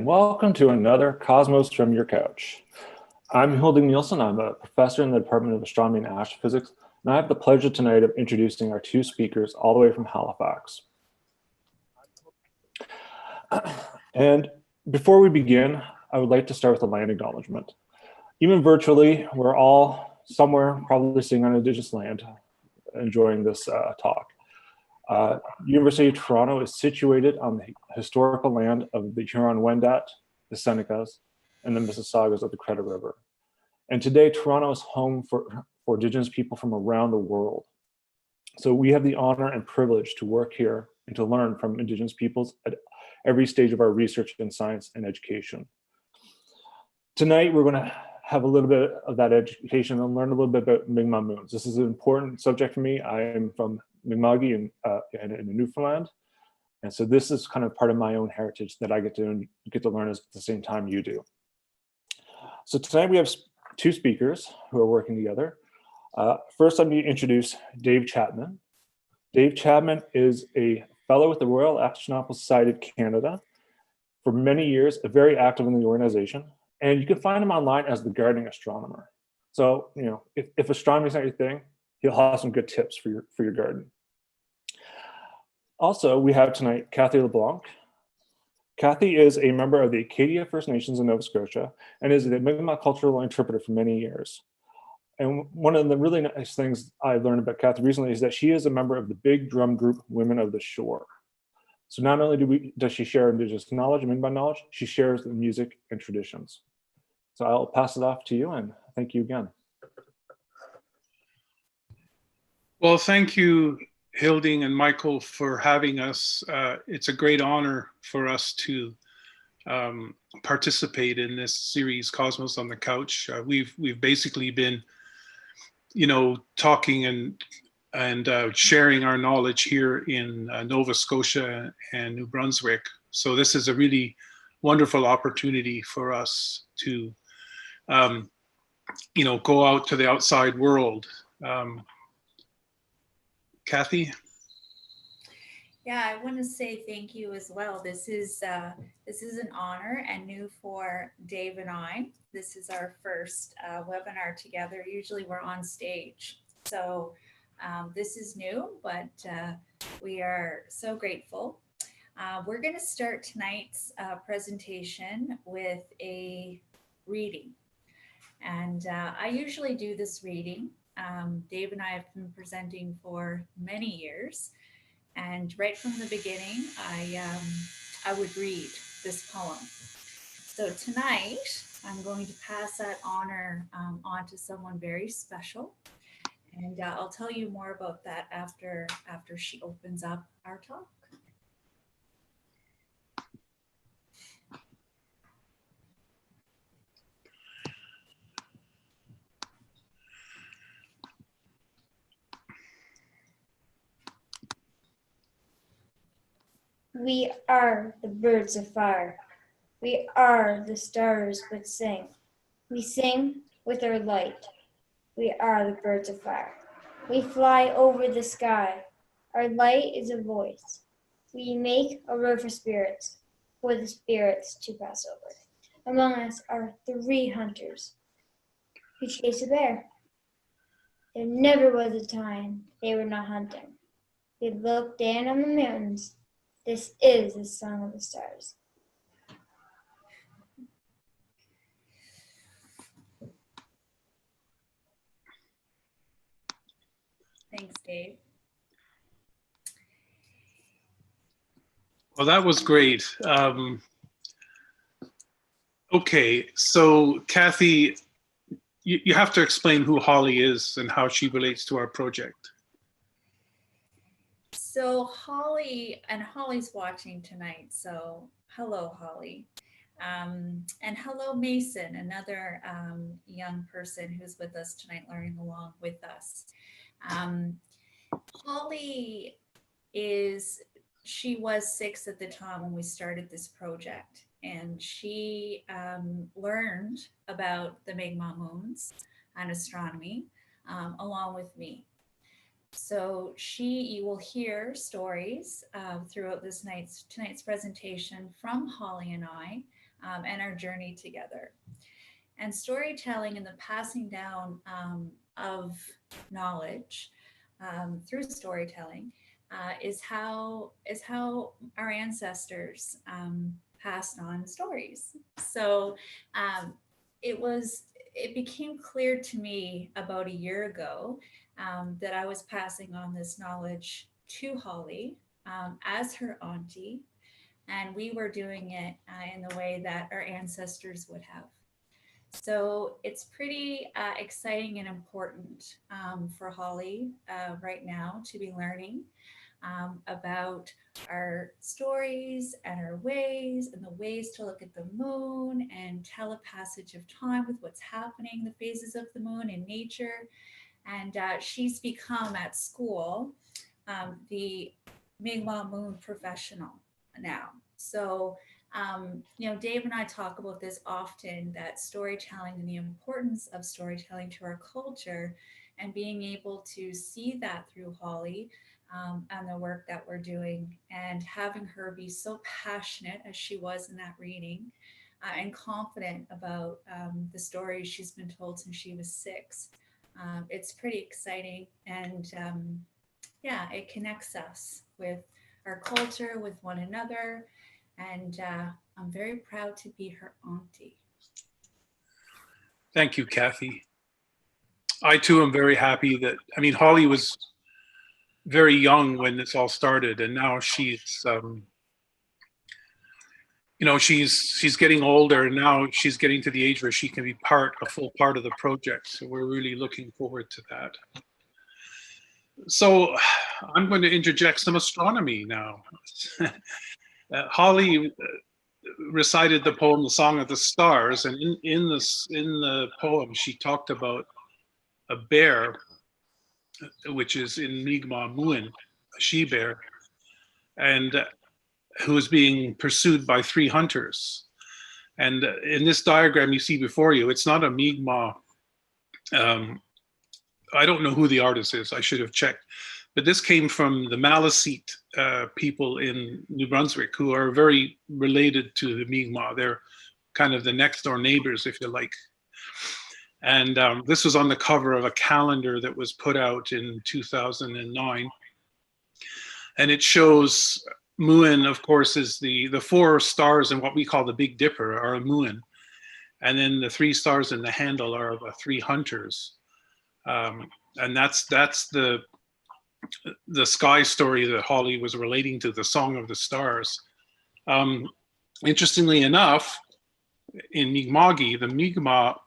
and welcome to another Cosmos from Your Couch. I'm Hilding Nielsen. I'm a professor in the Department of Astronomy and Astrophysics, and I have the pleasure tonight of introducing our two speakers all the way from Halifax. And before we begin, I would like to start with a land acknowledgement. Even virtually, we're all somewhere probably sitting on Indigenous land enjoying this talk. University of Toronto is situated on the historical land of the Huron-Wendat, the Senecas, and the Mississaugas of the Credit River. And today, Toronto is home for Indigenous people from around the world. So we have the honor and privilege to work here and to learn from Indigenous peoples at every stage of our research in science and education. Tonight, we're going to have a little bit of that education and learn a little bit about Mi'kmaq moons. This is an important subject for me. I am from Mi'kmaq in Newfoundland. And so this is kind of part of my own heritage that I get to learn at the same time you do. So tonight we have two speakers who are working together. First, I'm going to introduce Dave Chapman. Dave Chapman is a fellow with the Royal Astronomical Society of Canada. For many years, very active in the organization. And you can find him online as the gardening astronomer. So, you know, if astronomy is not your thing, he'll have some good tips for your garden. Also, we have tonight Cathy LeBlanc. Cathy is a member of the Acadia First Nations in Nova Scotia and is the Mi'kmaq cultural interpreter for many years. And one of the really nice things I've learned about Cathy recently is that she is a member of the big drum group Women of the Shore. So not only does she share Indigenous knowledge and Mi'kmaq knowledge, she shares the music and traditions. So I'll pass it off to you, and thank you again. Well, thank you, Hilding and Michael, for having us. It's a great honor for us to participate in this series, Cosmos on the Couch. We've basically been, you know, talking and sharing our knowledge here in Nova Scotia and New Brunswick. So this is a really wonderful opportunity for us to, you know, go out to the outside world. Cathy? Yeah, I want to say thank you as well. This is an honor and new for Dave and I. This is our first webinar together. Usually we're on stage. So this is new, but we are so grateful. We're going to start tonight's presentation with a reading. And I usually do this reading. Dave and I have been presenting for many years. And right from the beginning, I would read this poem. So tonight, I'm going to pass that honor on to someone very special. And I'll tell you more about that after she opens up our talk. We are the birds of fire. We are the stars which sing. We sing with our light. We are the birds of fire. We fly over the sky. Our light is a voice. We make a road for spirits, for the spirits to pass over. Among us are 3 hunters who chase a bear. There never was a time they were not hunting. They look down on the mountains. This is the song of the stars. Thanks, Dave. Well, that was great. Okay, so Cathy, you have to explain who Holly is and how she relates to our project. So Holly's watching tonight. So hello, Holly. And hello, Mason, another young person who's with us tonight, learning along with us. Holly she was 6 at the time when we started this project, and she learned about the Mi'kmaq moons and astronomy along with me. So you will hear stories throughout tonight's presentation from Holly and I and our journey together. And storytelling and the passing down of knowledge through storytelling is how our ancestors passed on stories. So it became clear to me about a year ago that I was passing on this knowledge to Holly as her auntie, and we were doing it in the way that our ancestors would have. So it's pretty exciting and important for Holly right now to be learning about our stories and our ways and the ways to look at the moon and tell a passage of time with what's happening, the phases of the moon in nature. And she's become at school the Mi'kmaq moon professional now. So Dave and I talk about this often, that storytelling and the importance of storytelling to our culture, and being able to see that through Holly and the work that we're doing, and having her be so passionate as she was in that reading and confident about the stories she's been told since she was 6. It's pretty exciting. And it connects us with our culture, with one another. And I'm very proud to be her auntie. Thank you, Cathy. I too am very happy that, Holly was very young when this all started, and now she's, she's getting older, and now she's getting to the age where she can be a full part of the project. So we're really looking forward to that. So I'm going to interject some astronomy now. Holly recited the poem, The Song of the Stars, and in the poem, she talked about a bear, which is in Mi'kmaq Muin, a she bear, and who is being pursued by 3 hunters. And in this diagram you see before you, it's not a Mi'kmaq, I don't know who the artist is, I should have checked, but this came from the Maliseet people in New Brunswick, who are very related to the Mi'kmaq. They're kind of the next door neighbors, if you like. And this was on the cover of a calendar that was put out in 2009. And it shows Muin, of course, is the 4 stars in what we call the Big Dipper are a Muin. And then the 3 stars in the handle are the 3 hunters. And that's the sky story that Holly was relating to, the Song of the Stars. Interestingly enough, in Mi'kma'ki, the Mi'kmaq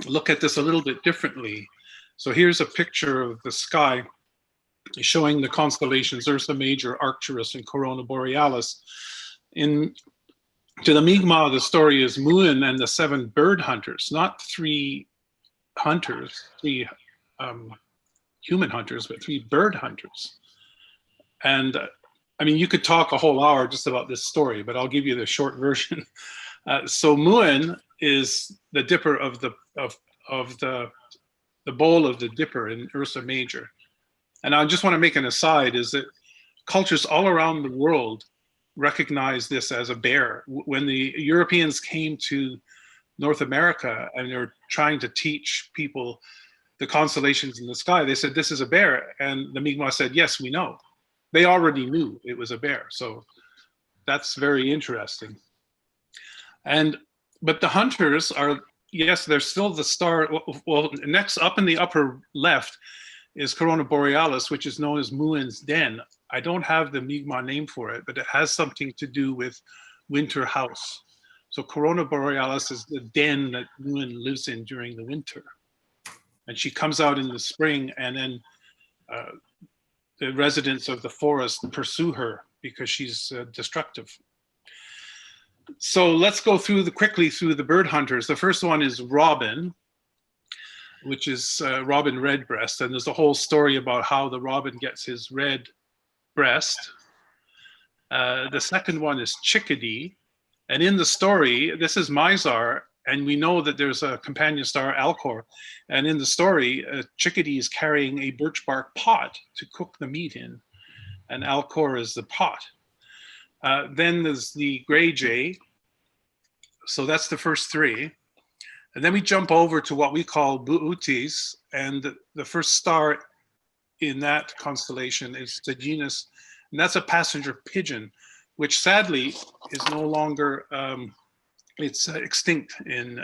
look at this a little bit differently. So here's a picture of the sky showing the constellations Ursa Major, Arcturus, and Corona Borealis. To the Mi'kmaq, the story is Muin and the 7 bird hunters, not 3 hunters, 3 human hunters, but 3 bird hunters. And you could talk a whole hour just about this story, but I'll give you the short version. So Muin is the dipper of the bowl of the dipper in Ursa Major. And I just want to make an aside, is that cultures all around the world recognize this as a bear. When the Europeans came to North America and they were trying to teach people the constellations in the sky, they said, this is a bear. And the Mi'kmaq said, yes, we know. They already knew it was a bear. So that's very interesting. But the hunters are, yes, they're still the star. Well, next up in the upper left is Corona Borealis, which is known as Muin's den. I don't have the Mi'kmaq name for it, but it has something to do with winter house. So Corona Borealis is the den that Muin lives in during the winter. And she comes out in the spring, and then the residents of the forest pursue her because she's destructive. So let's go quickly through the bird hunters. The first one is robin, which is robin redbreast. And there's a whole story about how the robin gets his red breast. The second one is chickadee. And in the story, this is Mizar, and we know that there's a companion star, Alcor. And in the story, chickadee is carrying a birch bark pot to cook the meat in, and Alcor is the pot. Then there's the gray jay, So that's the first three. And then we jump over to what we call Bootes, and the first star in that constellation is the genus, and that's a passenger pigeon, which sadly is no longer, it's extinct in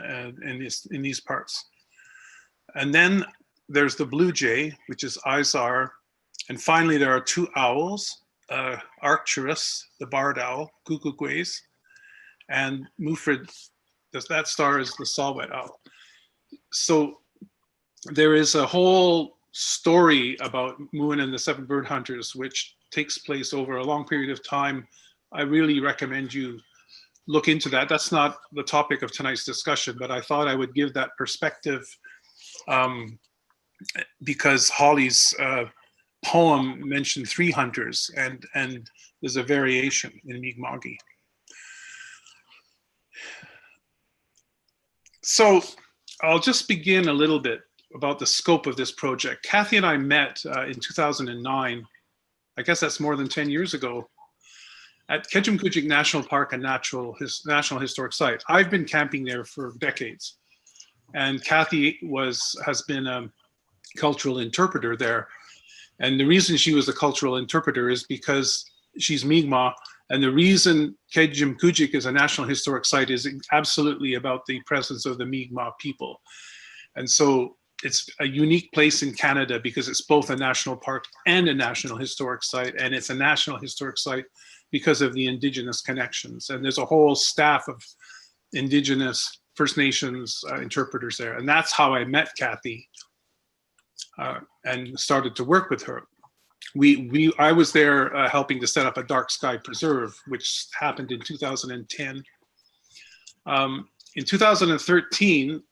these parts. And then there's the blue jay, which is Izar. And finally, there are two owls, Arcturus, the barred owl, Cuckooquays, and Mufrid, that star is the saw-whet owl. So there is a whole story about Moon and the Seven Bird Hunters, which takes place over a long period of time. I really recommend you look into that. That's not the topic of tonight's discussion, but I thought I would give that perspective because Hawley's poem mentioned three hunters, and there's a variation in Mi'kma'ki. So I'll just begin a little bit about the scope of this project. Cathy and I met in 2009. I guess that's more than 10 years ago, at Ketchum-Kuchik National Park and National Historic Site. I've been camping there for decades, and Cathy has been a cultural interpreter there. And the reason she was a cultural interpreter is because she's Mi'kmaq, and the reason Ketchum-Kuchik is a National Historic Site is absolutely about the presence of the Mi'kmaq people. And so it's a unique place in Canada because it's both a national park and a National Historic Site, and it's a National Historic Site because of the Indigenous connections. And there's a whole staff of Indigenous First Nations interpreters there. And that's how I met Cathy and started to work with her. I was there helping to set up a dark sky preserve, which happened in 2010. In 2013,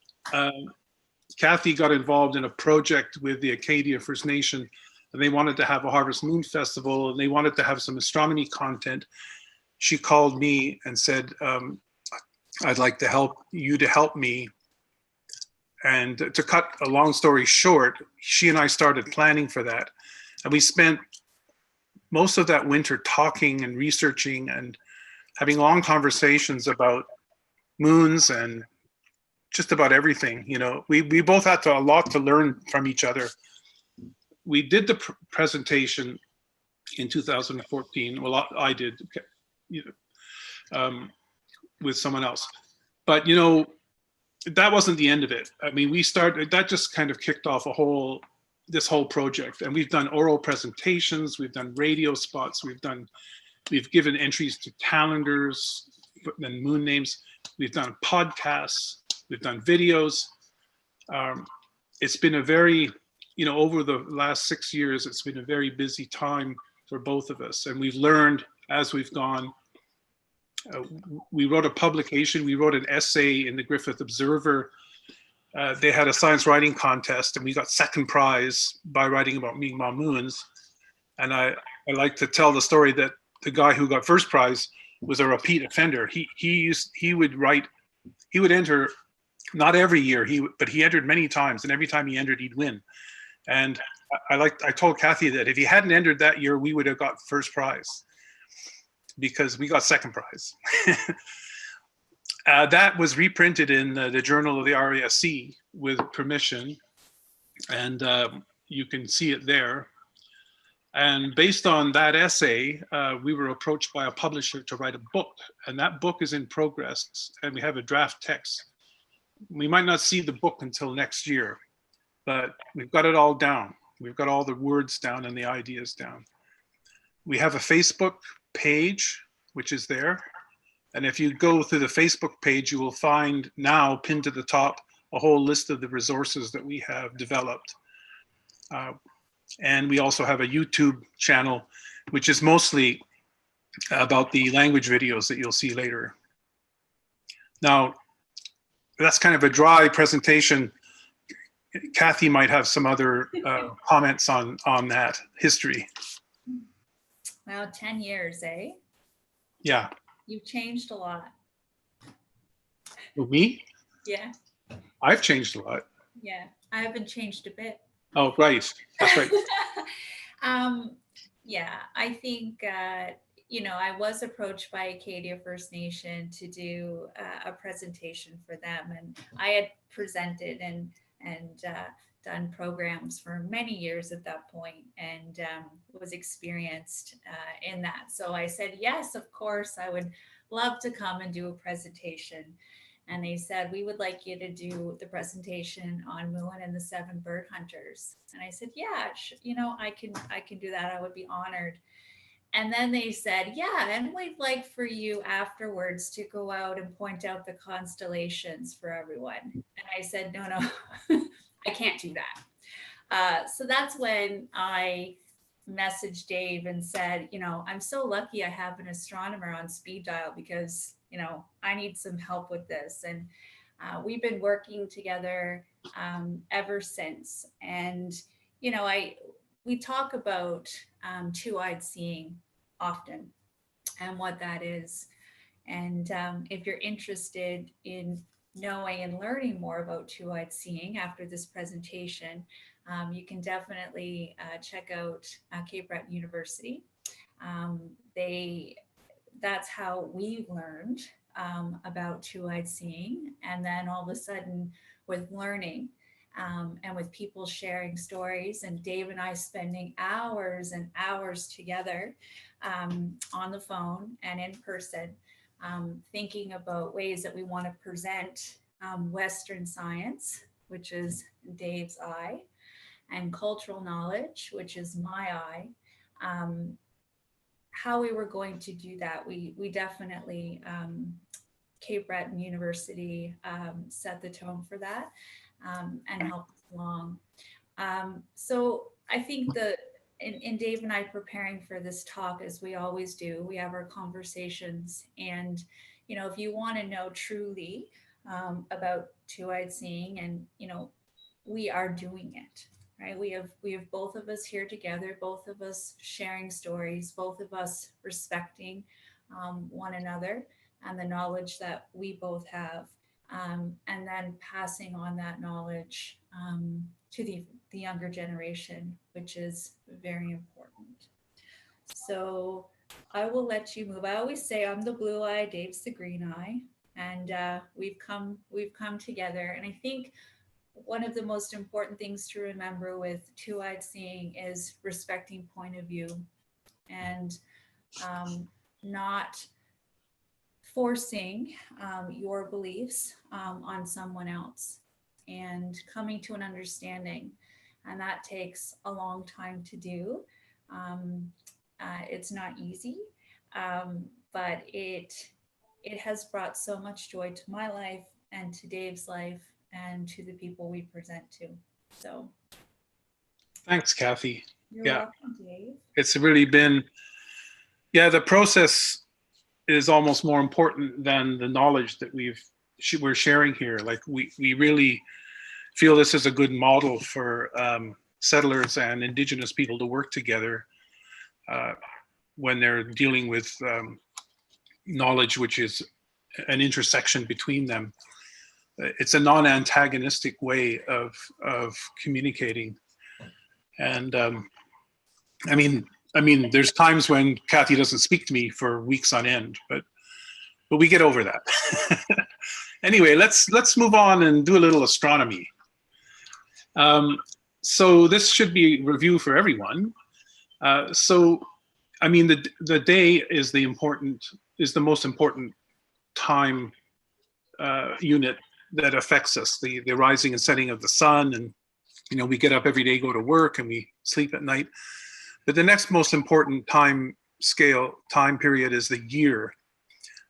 Cathy got involved in a project with the Acadia First Nation, and they wanted to have a Harvest Moon Festival, and they wanted to have some astronomy content. She called me and said, I'd like to help me. And to cut a long story short, she and I started planning for that. And we spent most of that winter talking and researching and having long conversations about moons and just about everything. You know, we both had a lot to learn from each other. We did the presentation in 2014. Well, I did, with someone else. But, you know, that wasn't the end of it. I mean, that just kind of kicked off this whole project. And we've done oral presentations, we've done radio spots, we've given entries to calendars and moon names, we've done podcasts, we've done videos. It's been a very, over the last 6 years, it's been a very busy time for both of us. And we've learned as we've gone. We wrote a publication, we wrote an essay in the Griffith Observer. They had a science writing contest, and we got second prize by writing about Mi'kmaq moons. And I like to tell the story that the guy who got first prize was a repeat offender. He would enter, not every year, but he entered many times, and every time he entered, he'd win. And I told Cathy that if he hadn't entered that year, we would have got first prize, because we got second prize. That was reprinted in the Journal of the RASC with permission, and you can see it there. And based on that essay, we were approached by a publisher to write a book, and that book is in progress, and we have a draft text. We might not see the book until next year, but we've got it all down. We've got all the words down and the ideas down. We have a Facebook page, which is there. And if you go through the Facebook page, you will find now pinned to the top a whole list of the resources that we have developed. And we also have a YouTube channel, which is mostly about the language videos that you'll see later. Now, that's kind of a dry presentation. Cathy might have some other comments on that history. Wow, 10 years, eh? Yeah. You've changed a lot. Me? Yeah. I've changed a lot. Yeah, I haven't changed a bit. Oh, right. That's right. Yeah, I think I was approached by Acadia First Nation to do a presentation for them, and I had presented and done programs for many years at that point, and was experienced in that. So I said, yes, of course, I would love to come and do a presentation. And they said, we would like you to do the presentation on Moon and the 7 bird hunters. And I said, yeah, I can do that. I would be honored. And then they said, yeah, and we'd like for you afterwards to go out and point out the constellations for everyone. And I said, no, I can't do that. So that's when I messaged Dave and said, I'm so lucky I have an astronomer on speed dial, because, I need some help with this. And we've been working together ever since. And, we talk about two-eyed seeing often and what that is. And if you're interested in knowing and learning more about two-eyed seeing after this presentation, you can definitely check out Cape Breton University. That's how we learned about two-eyed seeing. And then all of a sudden, with learning and with people sharing stories, and Dave and I spending hours and hours together on the phone and in person, thinking about ways that we want to present Western science, which is Dave's eye, and cultural knowledge, which is my eye. How we were going to do that, we definitely, Cape Breton University set the tone for that and helped us along. So I think in Dave and I preparing for this talk, as we always do, we have our conversations. And, if you want to know truly about two-eyed seeing, and, we are doing it, right? We have both of us here together, both of us sharing stories, both of us respecting one another and the knowledge that we both have, and then passing on that knowledge to the younger generation, which is very important. So I will let you move. I always say I'm the blue eye, Dave's the green eye, and we've come together. And I think one of the most important things to remember with two-eyed seeing is respecting point of view, and not forcing your beliefs on someone else, and coming to an understanding. And that takes a long time to do. It's not easy, but it has brought so much joy to my life and to Dave's life and to the people we present to. So Thanks, Cathy. You're welcome, Dave. It's really been, the process is almost more important than the knowledge that we're sharing here. Like we really feel this is a good model for settlers and Indigenous people to work together when they're dealing with knowledge, which is an intersection between them. It's a non-antagonistic way of communicating. And I mean, there's times when Cathy doesn't speak to me for weeks on end, but we get over that. Anyway, let's move on and do a little astronomy. So this should be review for everyone. So, I mean, the day is the most important time unit that affects us, the rising and setting of the sun. And, we get up every day, go to work, and we sleep at night. But the next most important time period is the year.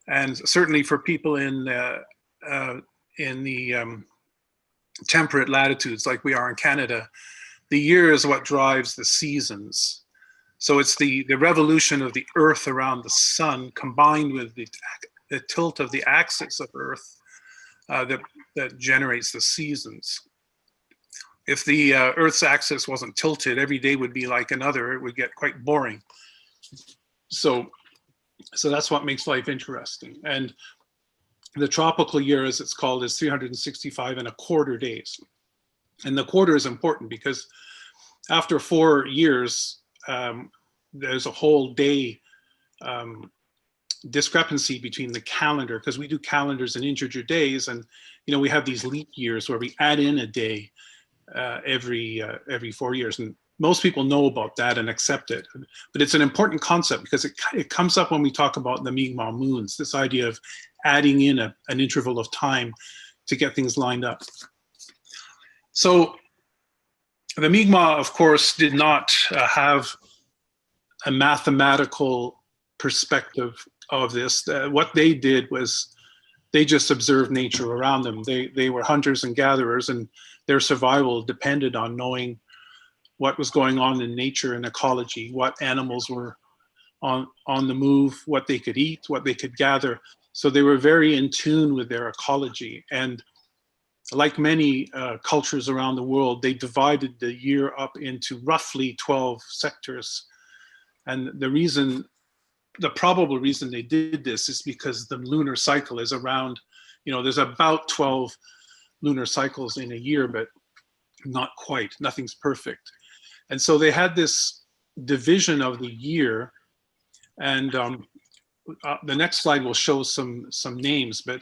And certainly for people in the temperate latitudes like we are in Canada, the year is what drives the seasons. So it's the revolution of the Earth around the sun combined with the tilt of the axis of Earth that generates the seasons. If the Earth's axis wasn't tilted, every day would be like another. It would get quite boring. So that's what makes life interesting. And the tropical year, as it's called, is 365 and a quarter days. And the quarter is important because after 4 years, there's a whole day discrepancy between the calendar, because we do calendars in integer days, and we have these leap years where we add in a day every 4 years, and most people know about that and accept it. But it's an important concept because it comes up when we talk about the Mi'kmaq moons, this idea of adding in an interval of time to get things lined up. So the Mi'kmaq, of course, did not have a mathematical perspective of this. What they did was they just observed nature around them. They were hunters and gatherers, and their survival depended on knowing what was going on in nature and ecology, what animals were on the move, what they could eat, what they could gather. So they were very in tune with their ecology. And like many cultures around the world, they divided the year up into roughly 12 sectors. And the probable reason they did this is because the lunar cycle is around, there's about 12 lunar cycles in a year, but not quite, nothing's perfect. And so they had this division of the year, and the next slide will show some names, but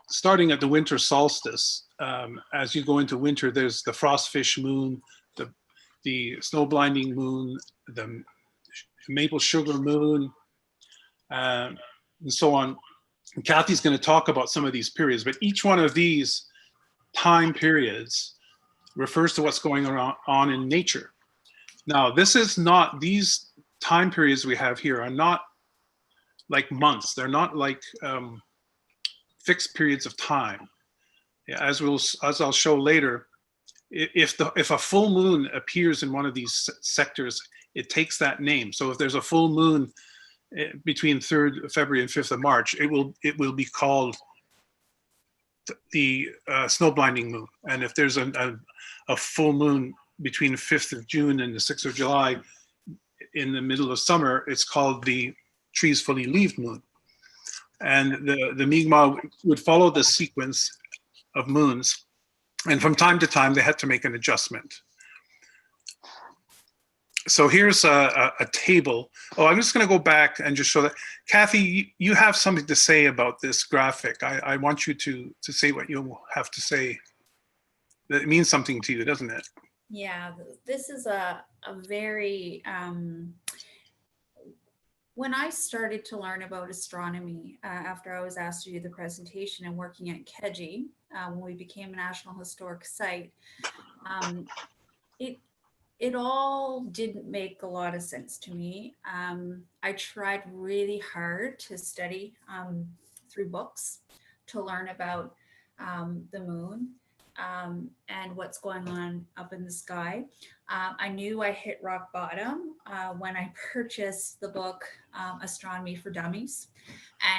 starting at the winter solstice, as you go into winter, there's the frostfish moon, the snow blinding moon, the maple sugar moon, and so on. And Cathy's going to talk about some of these periods, but each one of these time periods refers to what's going on in nature. Now, these time periods we have here are not like months. They're not like fixed periods of time. As I'll show later, if a full moon appears in one of these sectors, it takes that name. So if there's a full moon between 3rd of February and 5th of March, it will be called the snow blinding moon. And if there's a full moon between 5th of June and the 6th of July in the middle of summer, it's called the trees fully leaved moon. And the Mi'kmaq would follow the sequence of moons. And from time to time, they had to make an adjustment. So here's a table. Oh, I'm just going to go back and just show that. Cathy, you have something to say about this graphic. I want you to say what you have to say. It means something to you, doesn't it? Yeah, this is a very, when I started to learn about astronomy, after I was asked to do the presentation and working at KEGI, when we became a National Historic Site, it all didn't make a lot of sense to me. I tried really hard to study through books to learn about the moon and what's going on up in the sky. I knew I hit rock bottom when I purchased the book Astronomy for Dummies,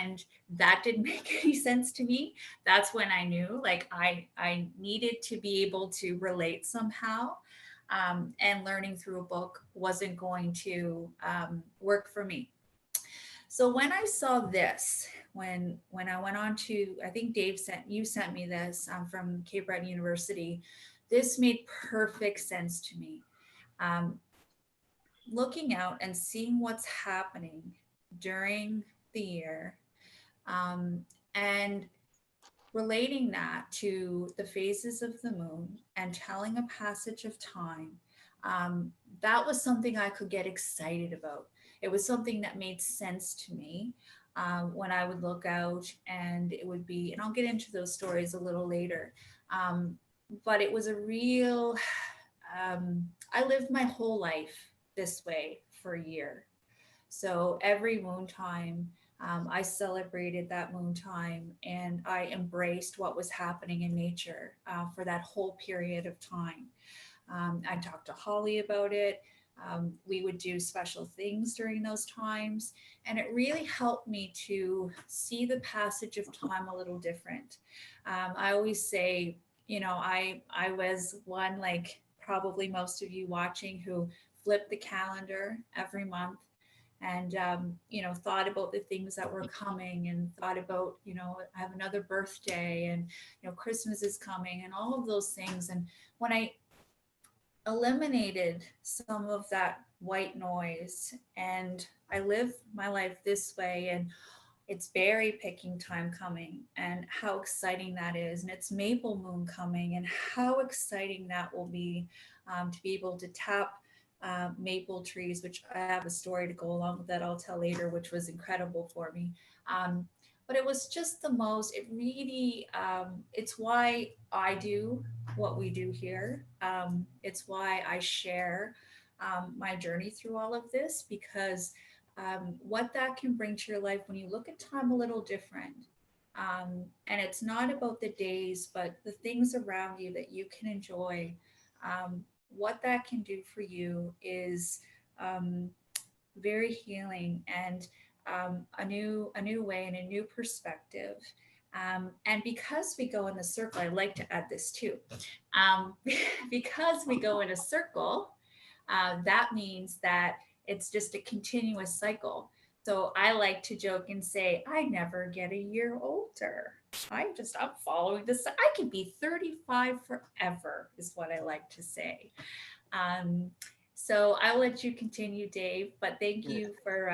and that didn't make any sense to me. That's when I knew, like, I needed to be able to relate somehow. And learning through a book wasn't going to work for me. So when I saw this, when I went on to, I think Dave sent me this from Cape Breton University, this made perfect sense to me. Looking out and seeing what's happening during the year, and relating that to the phases of the moon and telling a passage of time, that was something I could get excited about. It was something that made sense to me when I would look out, and it would be, and I'll get into those stories a little later, but it was a real, I lived my whole life this way for a year. So every moon time, I celebrated that moon time, and I embraced what was happening in nature for that whole period of time. I talked to Holly about it. We would do special things during those times, and it really helped me to see the passage of time a little different. I always say, I was one, like probably most of you watching, who flipped the calendar every month and thought about the things that were coming, and thought about, I have another birthday, and Christmas is coming, and all of those things. And when I eliminated some of that white noise. And I live my life this way, and it's berry picking time coming, and how exciting that is. And it's maple moon coming, and how exciting that will be, to be able to tap maple trees, which I have a story to go along with that I'll tell later, which was incredible for me. But it was just the most, it really, it's why I do what we do here. It's why I share my journey through all of this, because what that can bring to your life when you look at time a little different. And it's not about the days, but the things around you that you can enjoy. What that can do for you is very healing, and a new way and a new perspective. And because we go in the circle, I'd like to add this too. Because we go in a circle, that means that it's just a continuous cycle. So I like to joke and say, I never get a year older. I'm following this. I can be 35 forever, is what I like to say. So I'll let you continue, Dave, but thank you for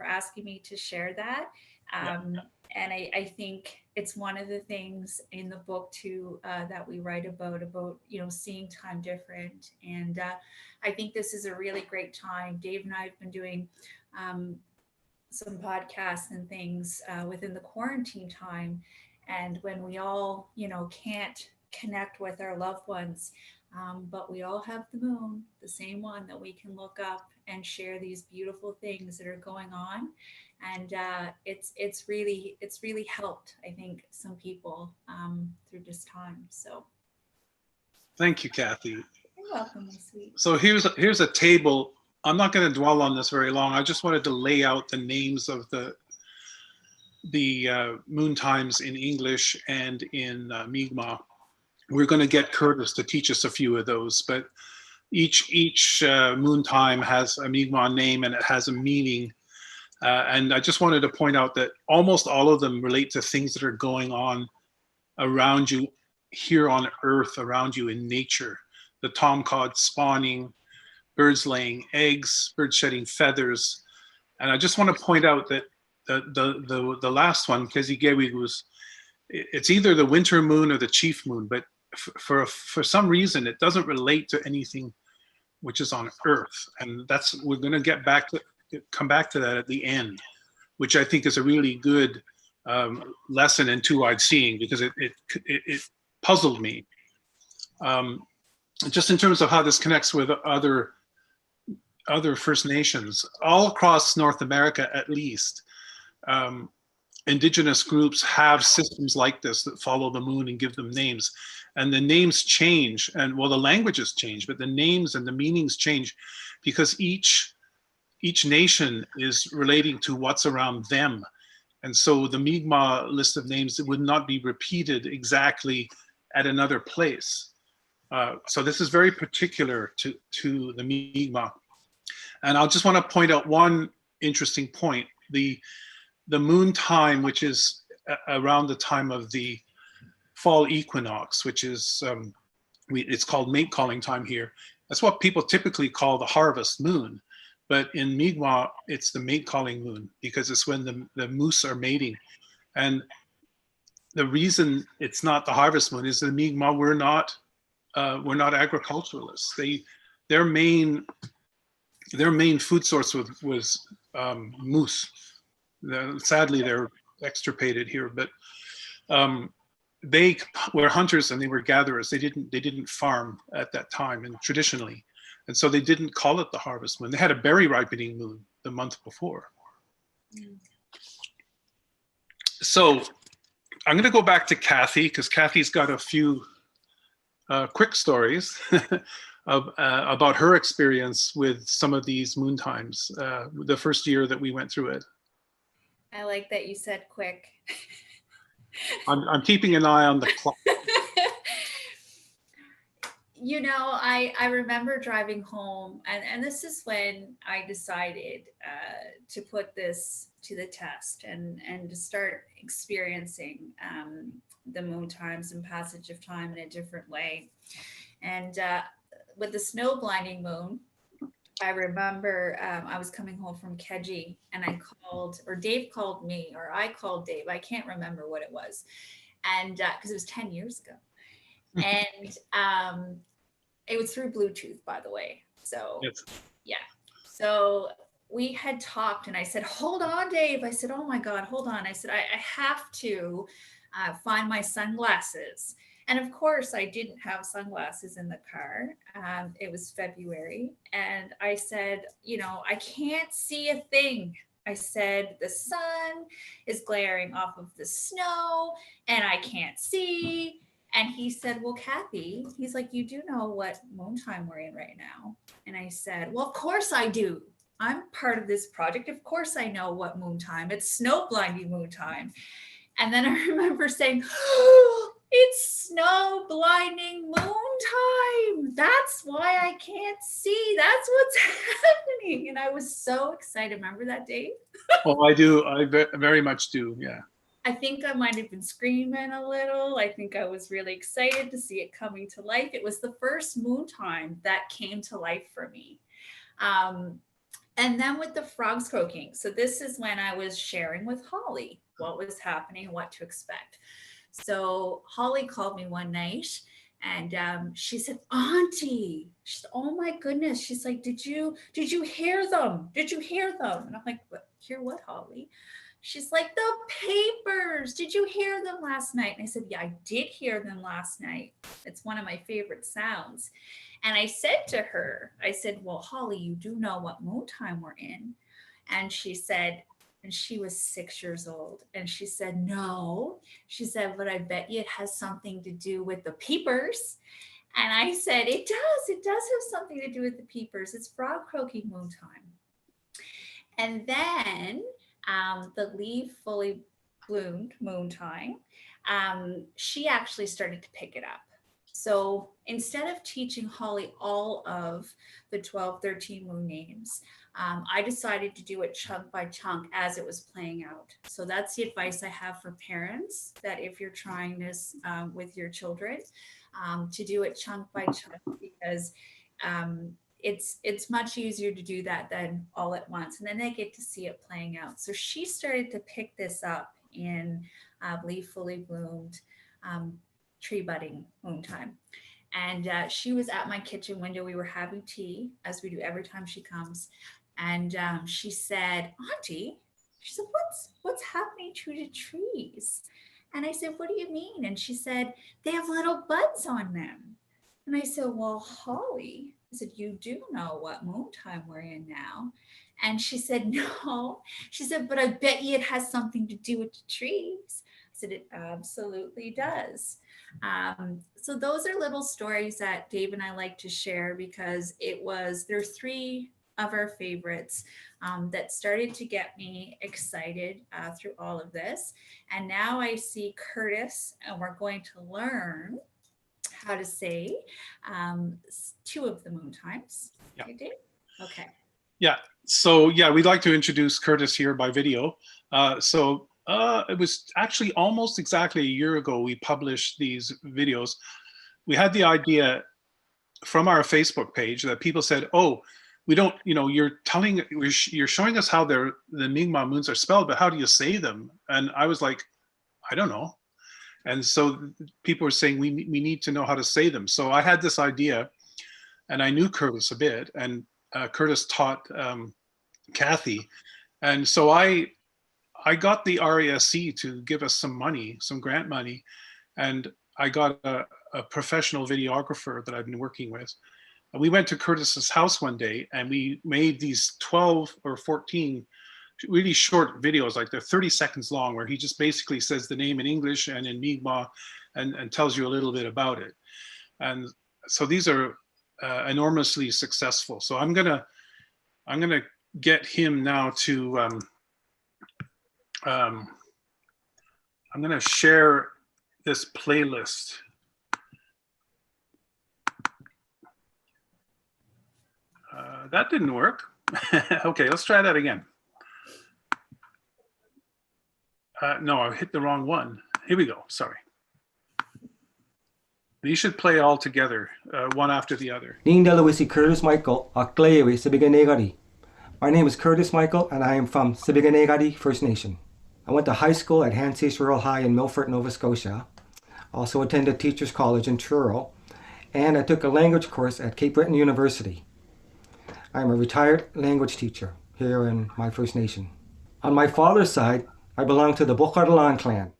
asking me to share that. And I think it's one of the things in the book too, that we write about, seeing time different. And I think this is a really great time. Dave and I have been doing some podcasts and things within the quarantine time. And when we all, can't connect with our loved ones, but we all have the moon, the same one that we can look up and share these beautiful things that are going on. And it's really helped, I think, some people through this time. So Thank you, Cathy. You're welcome, my sweet. So here's a table. I'm not going to dwell on this very long. I just wanted to lay out the names of the moon times in English and in Mi'kmaq. We're going to get Curtis to teach us a few of those, but each moon time has a Mi'kmaq name and it has a meaning. And I just wanted to point out that almost all of them relate to things that are going on around you here on Earth, around you in nature. The tomcod spawning, birds laying eggs, birds shedding feathers. And I just want to point out that the last one, Kezigewi, it's either the winter moon or the chief moon, but for some reason it doesn't relate to anything which is on Earth. And we're going to come back to that at the end, which I think is a really good lesson in two-eyed seeing, because it puzzled me. Just in terms of how this connects with other First Nations, all across North America at least, indigenous groups have systems like this that follow the moon and give them names. And the names change, and the languages change, but the names and the meanings change because each nation is relating to what's around them. And so the Mi'kmaq list of names would not be repeated exactly at another place. So this is very particular to the Mi'kmaq. And I'll just want to point out one interesting point. The moon time, which is around the time of the fall equinox, which is, it's called mate calling time here. That's what people typically call the harvest moon. But in Mi'kmaq, it's the mate calling moon because it's when the moose are mating. And the reason it's not the harvest moon is the Mi'kmaq, we're not agriculturalists. Their main food source was moose. Sadly, they're extirpated here, but they were hunters and they were gatherers. They didn't farm at that time, and traditionally, and so they didn't call it the harvest moon. They had a berry ripening moon the month before. So I'm going to go back to Cathy, because Cathy's got a few quick stories about her experience with some of these moon times, the first year that we went through it. I like that you said quick. I'm keeping an eye on the clock. I remember driving home, and this is when I decided to put this to the test and to start experiencing the moon times and passage of time in a different way. And with the snow blinding moon, I remember I was coming home from Keji and I called, or Dave called me, or I called Dave. I can't remember what it was. And because it was 10 years ago. And it was through Bluetooth, by the way. So, Yes. yeah. So we had talked and I said, hold on, Dave. I said, oh my God, hold on. I said, I have to find my sunglasses. And of course, I didn't have sunglasses in the car. It was February. And I said, you know, I can't see a thing. I said, the sun is glaring off of the snow and I can't see. And he said, well, Cathy, he's like, you do know what moon time we're in right now. And I said, well, of course I do. I'm part of this project. Of course I know what moon time. It's snow blinding moon time. And then I remember saying, oh, it's snow blinding moon time. That's why I can't see. That's what's happening. And I was so excited. Remember that, Dave? Oh, I do. I very much do. Yeah. I think I might have been screaming a little. I think I was really excited to see it coming to life. It was the first moon time that came to life for me. And then with the frogs croaking. So this is when I was sharing with Holly what was happening, what to expect. So Holly called me one night and she said, Auntie, she said, oh my goodness. She's like, did you hear them? Did you hear them? And I'm like, what, hear what, Holly? She's like, the papers. Did you hear them last night? And I said, yeah, I did hear them last night. It's one of my favorite sounds. And I said to her, I said, well, Holly, you do know what moon time we're in. And she said, and she was 6 years old. And she said, no. She said, but I bet you it has something to do with the peepers. And I said, it does. It does have something to do with the peepers. It's frog croaking moon time. And then the leaf fully bloomed moon time, she actually started to pick it up. So instead of teaching Holly all of the 12, 13 moon names, I decided to do it chunk by chunk as it was playing out. So that's the advice I have for parents, that if you're trying this with your children, to do it chunk by chunk, because it's much easier to do that than all at once. And then they get to see it playing out. So she started to pick this up in leaf fully bloomed, tree budding moon time. And she was at my kitchen window. We were having tea, as we do every time she comes. And she said, Auntie, she said, what's happening to the trees? And I said, what do you mean? And she said, they have little buds on them. And I said, well, Holly, I said, you do know what moon time we're in now. And she said, no. She said, but I bet you it has something to do with the trees. I said, it absolutely does. So those are little stories that Dave and I like to share, because there are three of our favorites that started to get me excited through all of this. And now I see Curtis, and we're going to learn how to say two of the moon times. Yeah. You did? Okay. Yeah. So yeah, we'd like to introduce Curtis here by video. It was actually almost exactly a year ago we published these videos. We had the idea from our Facebook page that people said, oh, we don't, you're showing us how the Mi'kmaq moons are spelled, but how do you say them? And I was like, I don't know. And so people were saying, we need to know how to say them. So I had this idea, and I knew Curtis a bit, and Curtis taught Cathy. And so I got the RASC to give us some money, some grant money. And I got a professional videographer that I've been working with. And we went to Curtis's house one day, and we made these 12 or 14 really short videos, like they're 30 seconds long, where he just basically says the name in English and in Mi'kmaq and tells you a little bit about it. And so these are enormously successful. So I'm gonna get him now to I'm gonna share this playlist. That didn't work. Okay, let's try that again. No, I hit the wrong one. Here we go, sorry. You should play all together, one after the other. Nindalawisi Curtis Michael, Aklewe Sibiganegari. My name is Curtis Michael, and I am from Sibiganegari First Nation. I went to high school at Hanseas Rural High in Milford, Nova Scotia. Also attended Teachers College in Truro, and I took a language course at Cape Breton University. I am a retired language teacher here in my First Nation. On my father's side, I belong to the Bokaralan clan.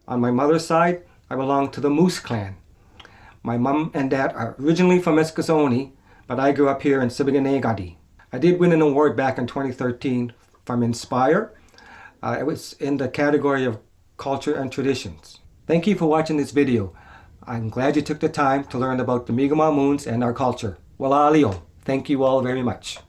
On my mother's side, I belong to the Moose clan. My mom and dad are originally from Eskasoni, but I grew up here in Sibiganegadi. I did win an award back in 2013 from Inspire. It was in the category of culture and traditions. Thank you for watching this video. I'm glad you took the time to learn about the Mi'kmaq moons and our culture. Walalio. Thank you all very much.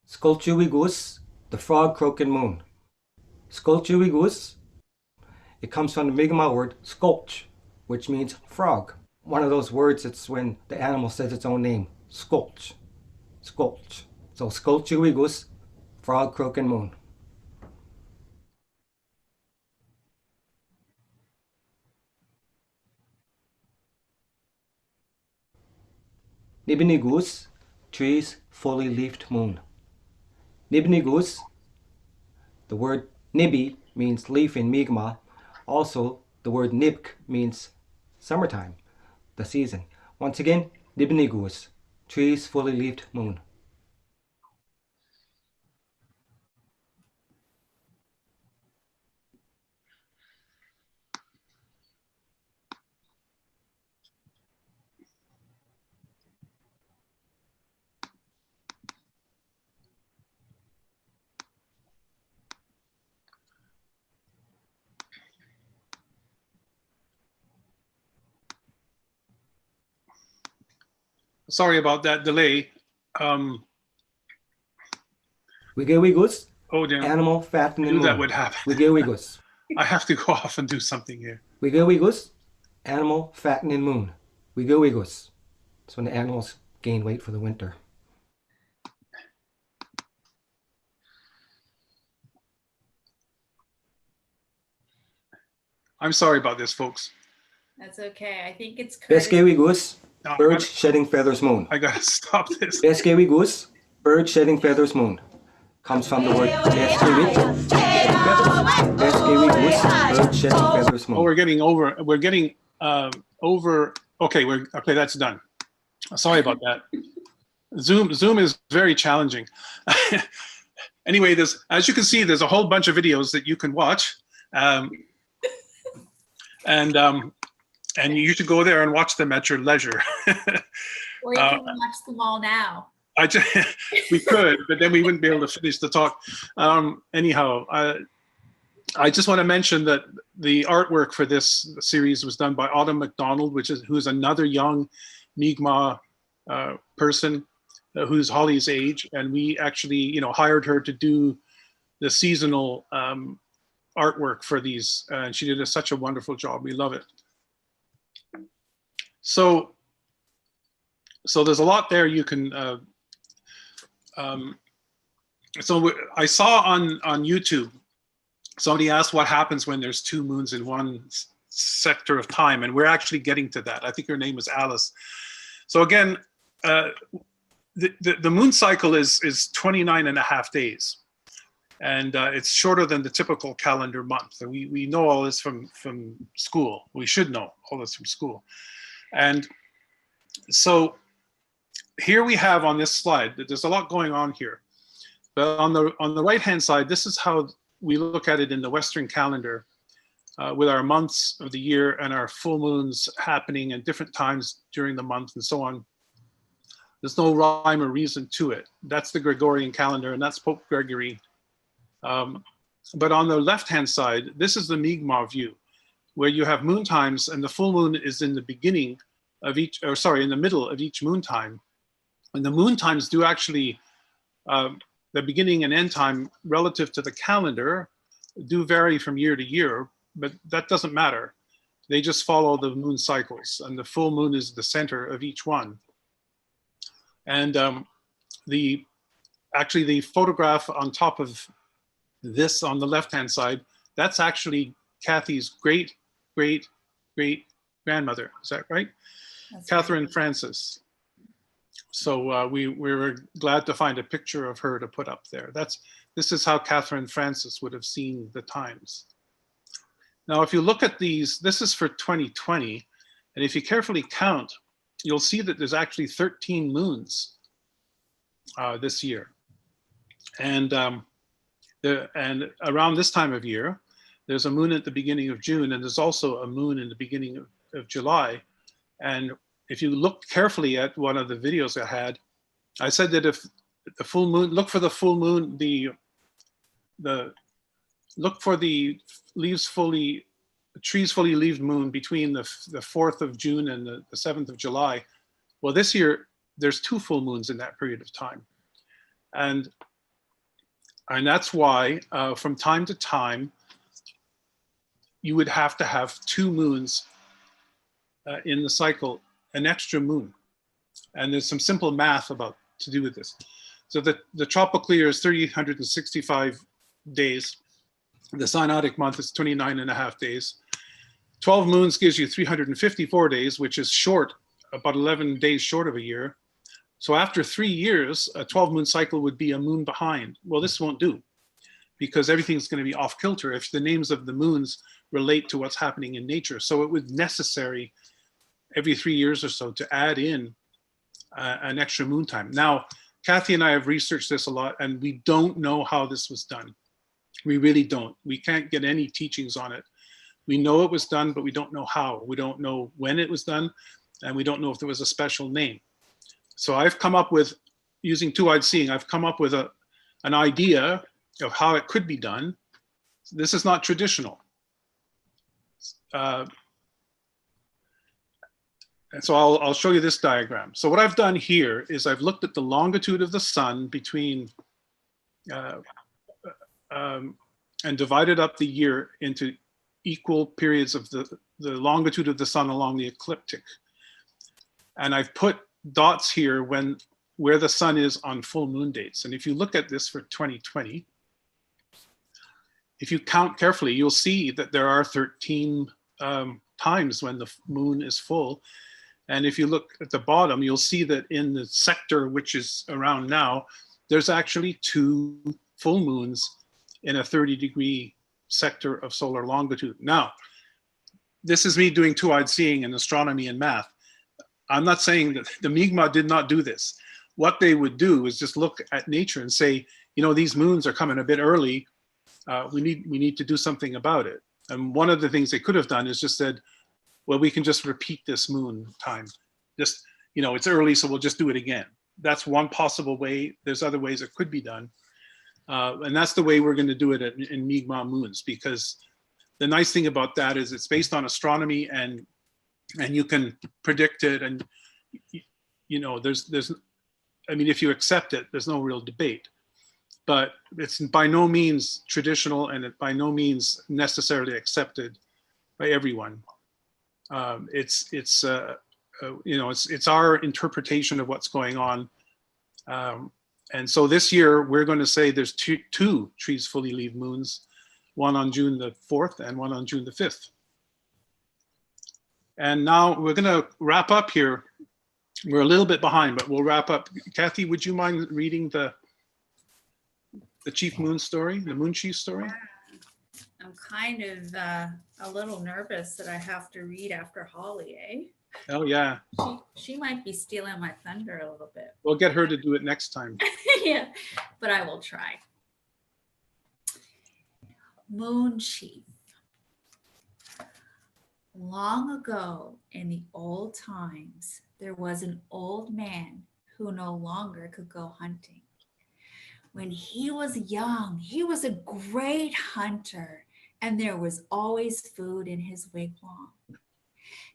Skolchuwigus, the frog croaking moon. Skolchuwigus, it comes from the Mi'kmaq word skolch, which means frog. One of those words, it's when the animal says its own name, skolch, skolch. So Skolchuwigus, frog croaking moon. Nibinigus, trees fully leafed moon. Nibnigus, the word nibi means leaf in Mi'kmaq. Also, the word nibk means summertime, the season. Once again, Nibnigus, trees fully leafed moon. Sorry about that delay. Wigewigus, Oh, damn. animal I fattening knew moon. that would happen. Wigewigus. I have to go off and do something here. Wigewigus, animal fattening moon. Wigewigus. It's when the animals gain weight for the winter. I'm sorry about this, folks. That's okay. I think it's Curtis. Beskewigus, No, birds shedding feathers moon. I gotta stop this. Beskewigus, bird shedding feathers moon. Comes from the word Beskewi, shedding feathers. Beskewigus, bird shedding feathers Oh, moon. we're getting over. Okay, okay. That's done. Sorry about that. Zoom is very challenging. Anyway, as you can see, there's a whole bunch of videos that you can watch, and you should go there and watch them at your leisure. Or you can watch them all now. We could, but then we wouldn't be able to finish the talk. Anyhow, I just want to mention that the artwork for this series was done by Autumn McDonald, who's another young Mi'kmaq person who's Holly's age, and we actually, hired her to do the seasonal artwork for these, and she did such a wonderful job. We love it. So there's a lot there you can. So I saw on YouTube, somebody asked what happens when there's two moons in one sector of time, and we're actually getting to that. I think her name was Alice. So again, the moon cycle is 29 and a half days. And it's shorter than the typical calendar month. And we know all this from school. We should know all this from school. And so here we have on this slide, there's a lot going on here. But on the right-hand side, this is how we look at it in the Western calendar with our months of the year and our full moons happening at different times during the month and so on. There's no rhyme or reason to it. That's the Gregorian calendar, and that's Pope Gregory. But on the left-hand side, this is the Mi'kmaq view, where you have moon times, and the full moon is in the beginning of each, or sorry, in the middle of each moon time. And the moon times do actually, the beginning and end time relative to the calendar do vary from year to year, but that doesn't matter. They just follow the moon cycles, and the full moon is the center of each one. And actually the photograph on top of this on the left-hand side, that's actually Cathy's great grandmother. Is that right? That's Catherine right. Francis. So we were glad to find a picture of her to put up there. This is how Catherine Francis would have seen the times. Now, if you look at these, this is for 2020, and if you carefully count, you'll see that there's actually 13 moons this year. And around this time of year, there's a moon at the beginning of June, and there's also a moon in the beginning of July. And if you look carefully at one of the videos I had, I said that if the full moon, look for the full moon, look for the trees fully leaved moon between the 4th of June and the 7th of July. Well, this year, there's 2 full moons in that period of time. And that's why from time to time, you would have to have 2 moons in the cycle, an extra moon. And there's some simple math to do with this. So the tropical year is 365 days. The synodic month is 29.5 days. 12 moons gives you 354 days, which is short, about 11 days short of a year. So after 3 years, a 12 moon cycle would be a moon behind. Well, this won't do, because everything's going to be off kilter if the names of the moons relate to what's happening in nature. So it would necessary every 3 years or so to add in an extra moon time. Now, Cathy and I have researched this a lot, and we don't know how this was done. We really don't. We can't get any teachings on it. We know it was done, but we don't know how. We don't know when it was done, and we don't know if there was a special name. So I've come up with, using two-eyed seeing, I've come up with an idea of how it could be done. This is not traditional. And so I'll show you this diagram. So what I've done here is I've looked at the longitude of the sun between, and divided up the year into equal periods of the longitude of the sun along the ecliptic. And I've put dots here where the sun is on full moon dates. And if you look at this for 2020, if you count carefully, you'll see that there are 13 times when the moon is full. And if you look at the bottom, you'll see that in the sector, which is around now, there's actually 2 full moons in a 30-degree sector of solar longitude. Now, this is me doing two-eyed seeing in astronomy and math. I'm not saying that the Mi'kmaq did not do this. What they would do is just look at nature and say, you know, these moons are coming a bit early. We need to do something about it. And one of the things they could have done is just said, well, we can just repeat this moon time. Just, you know, it's early, so we'll just do it again. That's one possible way. There's other ways it could be done. And that's the way we're going to do it in Mi'kmaq moons, because the nice thing about that is it's based on astronomy, and you can predict it. And, you know, I mean, if you accept it, there's no real debate. But it's by no means traditional, and it by no means necessarily accepted by everyone. It's our interpretation of what's going on. And so this year we're going to say there's two trees fully leaved moons, one on June the 4th and one on June the 5th. And now we're going to wrap up here. We're a little bit behind, but we'll wrap up. Cathy, would you mind reading the chief moon story, the moon chief story? I'm kind of a little nervous that I have to read after Holly, eh? Oh, yeah. She might be stealing my thunder a little bit. We'll get her to do it next time. Yeah, but I will try. Moon chief. Long ago in the old times, there was an old man who no longer could go hunting. When he was young, he was a great hunter, and there was always food in his wigwam.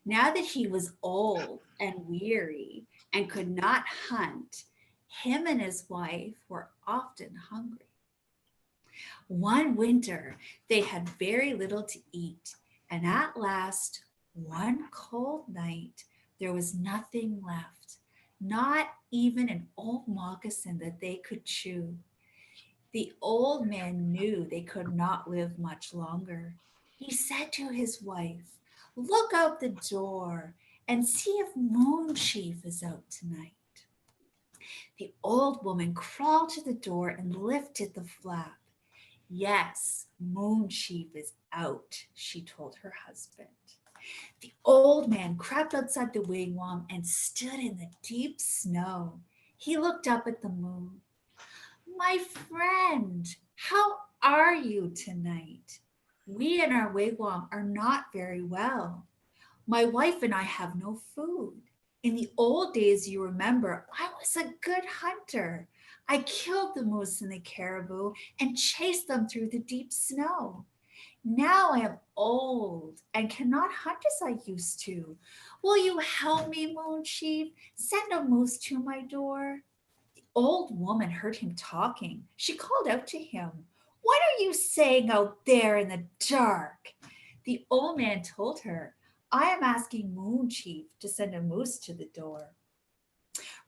Now that he was old and weary and could not hunt, him and his wife were often hungry. One winter, they had very little to eat, and at last, one cold night, there was nothing left, not even an old moccasin that they could chew. The old man knew they could not live much longer. He said to his wife, "Look out the door and see if Moon Chief is out tonight." The old woman crawled to the door and lifted the flap. "Yes, Moon Chief is out," she told her husband. The old man crept outside the wigwam and stood in the deep snow. He looked up at the moon. "My friend, how are you tonight? We in our wigwam are not very well. My wife and I have no food. In the old days, you remember, I was a good hunter. I killed the moose and the caribou and chased them through the deep snow. Now I am old and cannot hunt as I used to. Will you help me, Moon Chief? Send a moose to my door." The old woman heard him talking. She called out to him, "What are you saying out there in the dark?" The old man told her, "I am asking Moon Chief to send a moose to the door."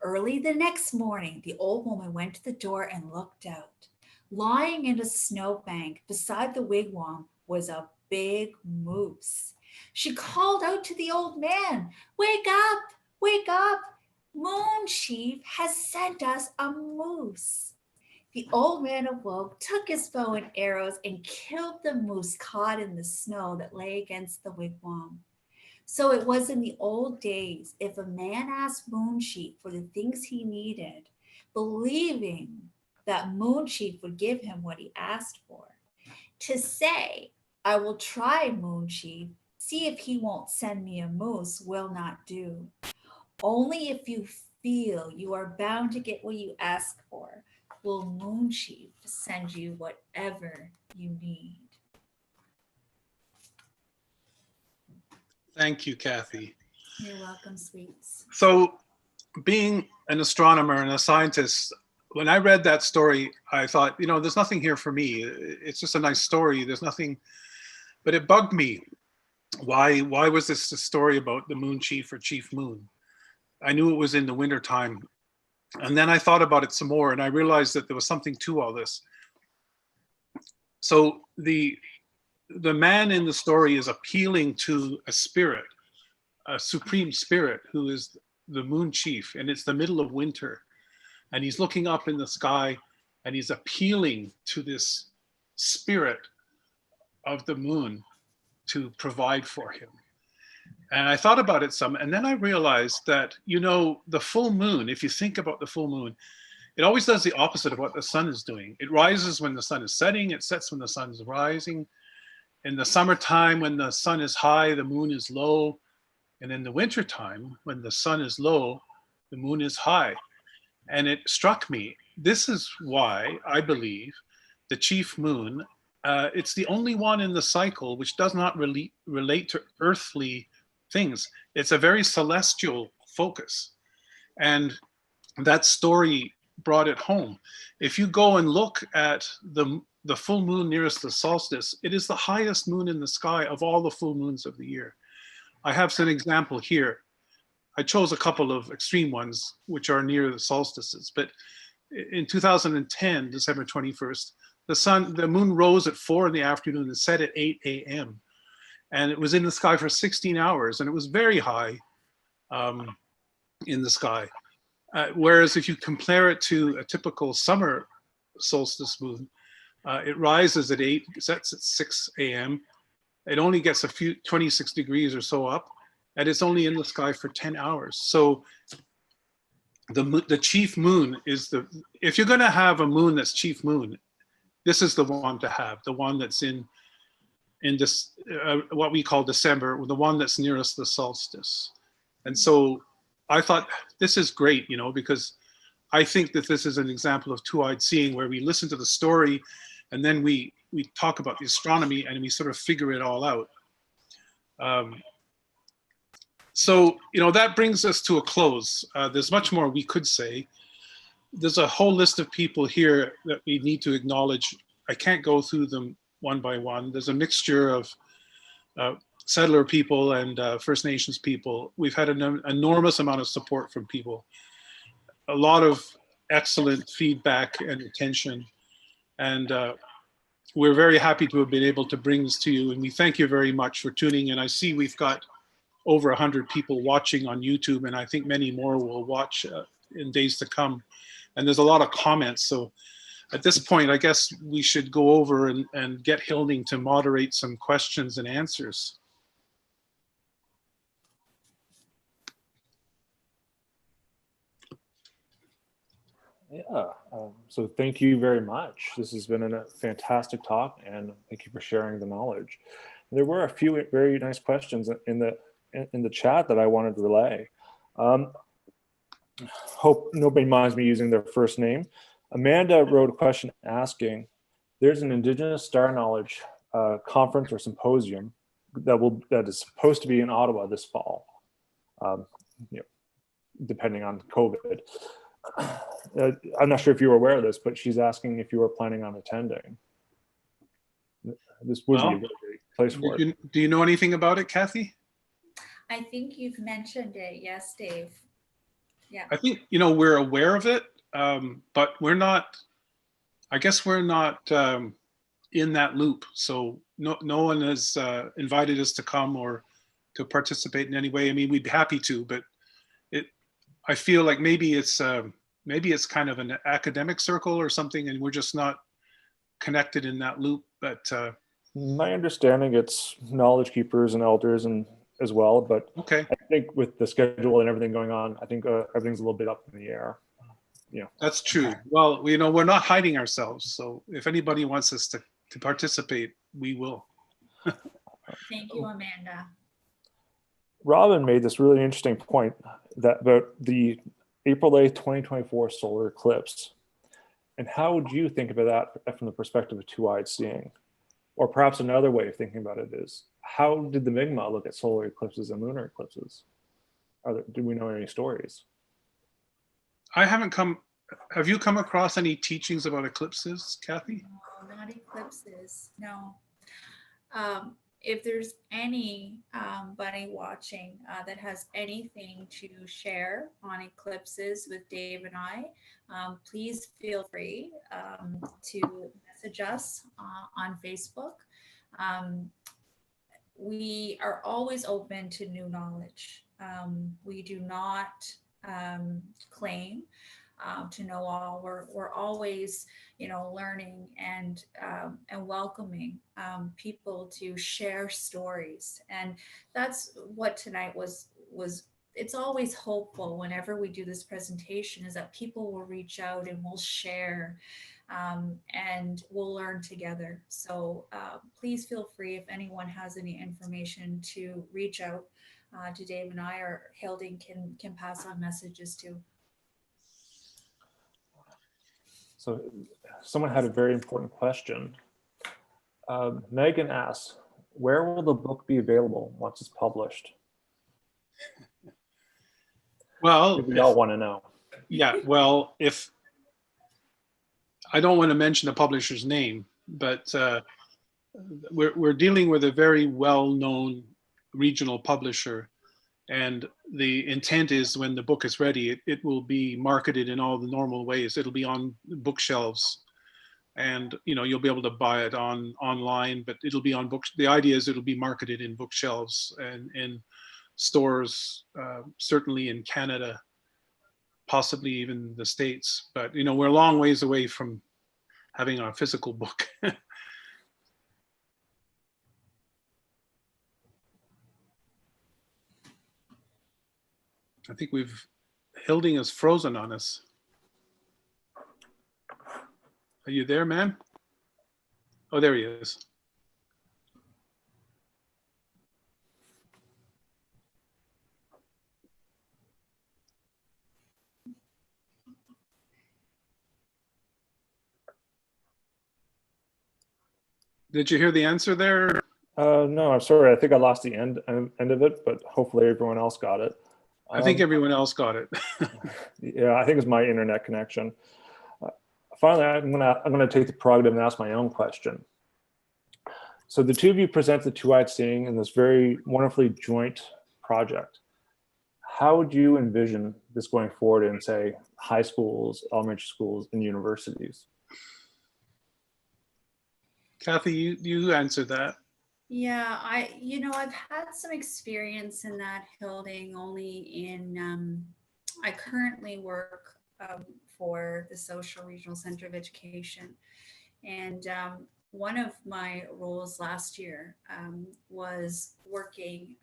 Early the next morning, the old woman went to the door and looked out. Lying in a snowbank beside the wigwam was a big moose. She called out to the old man, "Wake up, wake up. Moon Chief has sent us a moose." The old man awoke, took his bow and arrows, and killed the moose caught in the snow that lay against the wigwam. So it was in the old days, if a man asked Moon Chief for the things he needed, believing that Moon Chief would give him what he asked for, to say, "I will try, Moon Chief, see if he won't send me a moose," will not do. Only if you feel you are bound to get what you ask for will Moon Chief send you whatever you need. Thank you, Cathy. You're welcome, sweets. So being an astronomer and a scientist, when I read that story, I thought, there's nothing here for me. It's just a nice story. There's nothing, but it bugged me. Why was this a story about the Moon Chief or Chief Moon? I knew it was in the winter time. And then I thought about it some more and I realized that there was something to all this. So the man in the story is appealing to a spirit, a supreme spirit who is the Moon Chief, and it's the middle of winter. And he's looking up in the sky and he's appealing to this spirit of the moon to provide for him. And I thought about it some, and then I realized that, the full moon, if you think about the full moon, it always does the opposite of what the sun is doing. It rises when the sun is setting, it sets when the sun is rising. In the summertime, when the sun is high, the moon is low. And in the wintertime, when the sun is low, the moon is high. And it struck me, this is why I believe the chief moon, it's the only one in the cycle which does not relate to earthly things. It's a very celestial focus. And that story brought it home. If you go and look at the full moon nearest the solstice, it is the highest moon in the sky of all the full moons of the year. I have some example here. I chose a couple of extreme ones, which are near the solstices, but in 2010, December 21st, the moon rose at 4 in the afternoon and set at 8 a.m. And it was in the sky for 16 hours, and it was very high in the sky. Whereas if you compare it to a typical summer solstice moon, it rises at 8, sets at 6 a.m. It only gets a few 26 degrees or so up, and it's only in the sky for 10 hours. So the chief moon is if you're going to have a moon that's chief moon, this is the one to have, the one that's in this what we call December, the one that's nearest the solstice. And so I thought this is great, because I think that this is an example of two-eyed seeing, where we listen to the story and then we talk about the astronomy and we sort of figure it all out. So that brings us to a close. There's much more we could say. There's a whole list of people here that we need to acknowledge. I can't go through them one by one. There's a mixture of settler people and First Nations people. We've had an enormous amount of support from people. a lot of excellent feedback and attention. And we're very happy to have been able to bring this to you. And we thank you very much for tuning in. I see we've got over 100 people watching on YouTube, and I think many more will watch in days to come. And there's a lot of comments. So at this point, I guess we should go over and get Hilding to moderate some questions and answers. Yeah, so thank you very much. This has been a fantastic talk, and thank you for sharing the knowledge. There were a few very nice questions in the chat that I wanted to relay. Hope nobody minds me using their first name. Amanda wrote a question asking, there's an Indigenous Star Knowledge conference or symposium that is supposed to be in Ottawa this fall, depending on COVID. I'm not sure if you were aware of this, but she's asking if you were planning on attending. This would be a really great place for it. Do you know anything about it, Cathy? I think you've mentioned it. Yes, Dave. Yeah. I think, we're aware of it, but we're not, I guess we're not in that loop. So no one has invited us to come or to participate in any way. I mean, we'd be happy to, but I feel like maybe it's kind of an academic circle or something, and we're just not connected in that loop. But my understanding, it's knowledge keepers and elders and as well. But okay, I think with the schedule and everything going on, I think everything's a little bit up in the air. Yeah, that's true. Well, we're not hiding ourselves. So if anybody wants us to participate, we will. Thank you, Amanda. Robin made this really interesting point that about the April 8th, 2024 solar eclipse. And how would you think about that from the perspective of two-eyed seeing? Or perhaps another way of thinking about it is, how did the Mi'kmaq look at solar eclipses and lunar eclipses? Do we know any stories? Have you come across any teachings about eclipses, Cathy? No, not eclipses, no. If there's anybody watching that has anything to share on eclipses with Dave and I, please feel free to message us on Facebook. We are always open to new knowledge. We do not claim to know all. We're always, learning and welcoming people to share stories, and that's what tonight was. It's always hopeful whenever we do this presentation is that people will reach out and will share, and we'll learn together. So please feel free if anyone has any information to reach out to Dave and I, or Hilding can pass on messages to. So someone had a very important question. Megan asks, where will the book be available once it's published? Well, we all want to know. Yeah, well, if I don't want to mention the publisher's name, but we're dealing with a very well-known regional publisher, and the intent is when the book is ready, it will be marketed in all the normal ways. It'll be on bookshelves, and you'll be able to buy it online, but it'll be on books. The idea is it'll be marketed in bookshelves and in stores, certainly in Canada, possibly even the States. But we're a long ways away from having a physical book. I think Hilding has frozen on us. Are you there, man? Oh, there he is. Did you hear the answer there? No, I'm sorry. I think I lost the end of it, but hopefully everyone else got it. I think everyone else got it. Yeah, I think it's my internet connection. Finally, I'm gonna take the prerogative and ask my own question. So the two of you present the two-eyed seeing in this very wonderfully joint project. how would you envision this going forward in, say, high schools, elementary schools, and universities? Cathy, you answer that. Yeah, I've had some experience in that, Hilding, only in, I currently work for the Social Regional Center of Education. And one of my roles last year was working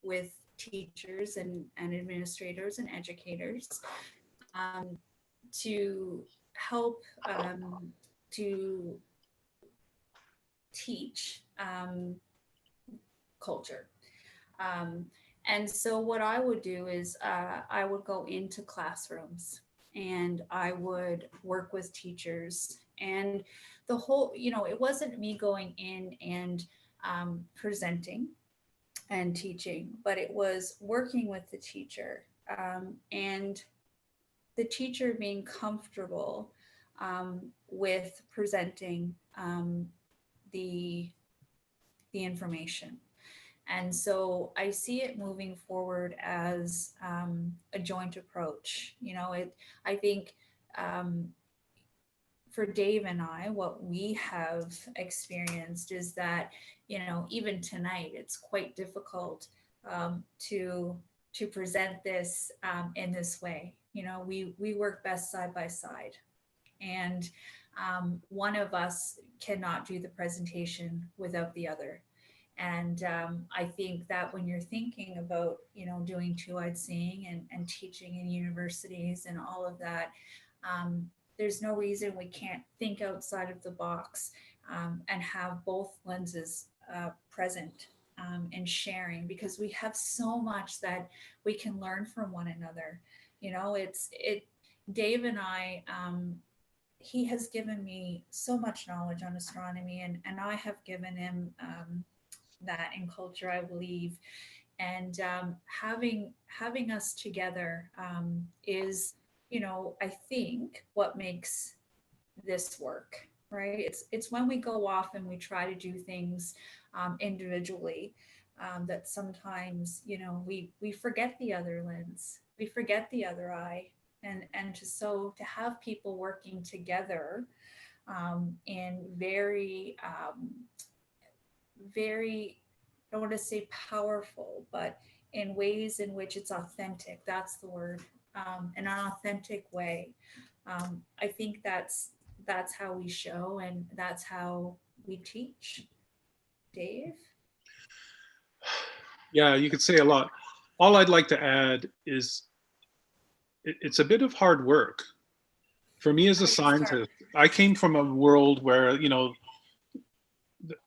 with teachers and administrators and educators to help to teach culture. And so what I would do is I would go into classrooms and I would work with teachers, and the whole, it wasn't me going in and presenting and teaching, but it was working with the teacher, and the teacher being comfortable with presenting the information. And so I see it moving forward as a joint approach. I think for Dave and I, what we have experienced is that, even tonight, it's quite difficult to present this in this way. We work best side by side, and one of us cannot do the presentation without the other. And I think that when you're thinking about, doing two-eyed seeing and teaching in universities and all of that, there's no reason we can't think outside of the box and have both lenses present and sharing, because we have so much that we can learn from one another. Dave and I, he has given me so much knowledge on astronomy, and I have given him that in culture, I believe. And having us together is, I think what makes this work, right? It's when we go off and we try to do things individually that sometimes, we forget the other lens, we forget the other eye, and to have people working together in very very, I don't want to say powerful, but in ways in which it's authentic. That's the word. In an authentic way. I think that's how we show, and that's how we teach. Dave? Yeah, you could say a lot. All I'd like to add is it's a bit of hard work. For me as a scientist, I came from a world where,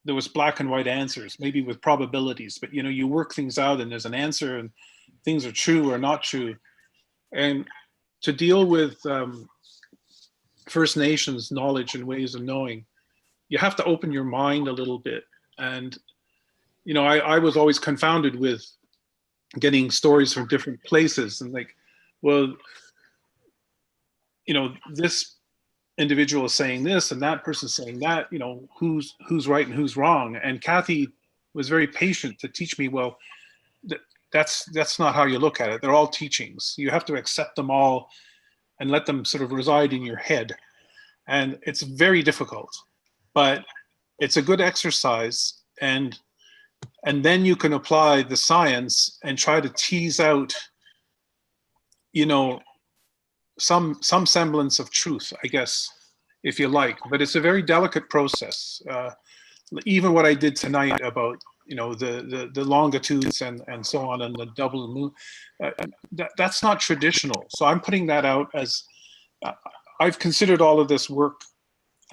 there was black and white answers, maybe with probabilities, but you work things out and there's an answer and things are true or not true. And to deal with First Nations knowledge and ways of knowing, you have to open your mind a little bit. And, I was always confounded with getting stories from different places and like, well, this individual is saying this and that person's saying that, who's right and who's wrong. And Cathy was very patient to teach me, well, that's not how you look at it. They're all teachings. You have to accept them all and let them sort of reside in your head. And it's very difficult, but it's a good exercise. And then you can apply the science and try to tease out, some semblance of truth, I guess, if you like. But it's a very delicate process. Even what I did tonight about, the longitudes and so on, and the double moon, that's not traditional. So I'm putting that out as, I've considered all of this work